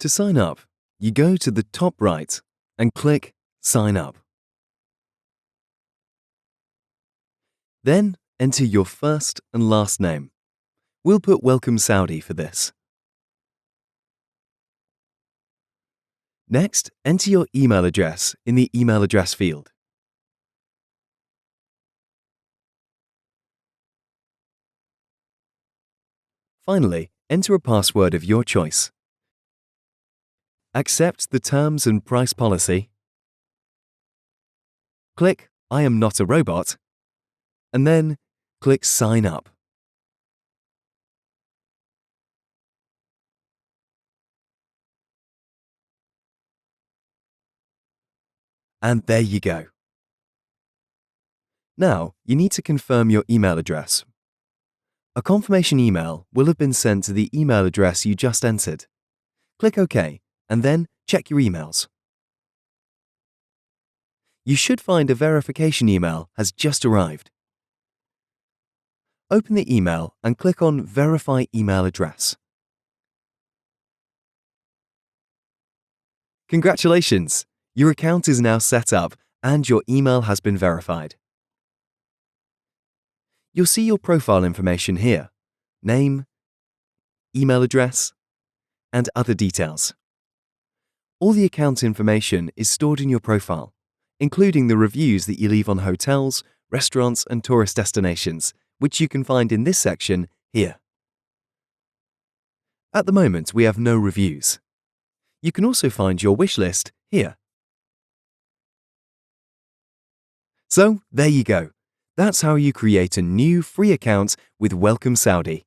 To sign up, you go to the top right and click Sign Up. Then enter your first and last name. We'll put Welcome Saudi for this. Next, enter your email address in the email address field. Finally, enter a password of your choice. Accept the terms and price policy. Click I am not a robot, and then click Sign Up. And there you go. Now, you need to confirm your email address. A confirmation email will have been sent to the email address you just entered. Click OK, and then check your emails. You should find a verification email has just arrived. Open the email and click on Verify Email Address. Congratulations! Your account is now set up and your email has been verified. You'll see your profile information here: name, email address, and other details. All the account information is stored in your profile, including the reviews that you leave on hotels, restaurants, and tourist destinations, which you can find in this section here. At the moment, we have no reviews. You can also find your wish list here. So, there you go. That's how you create a new free account with Welcome Saudi.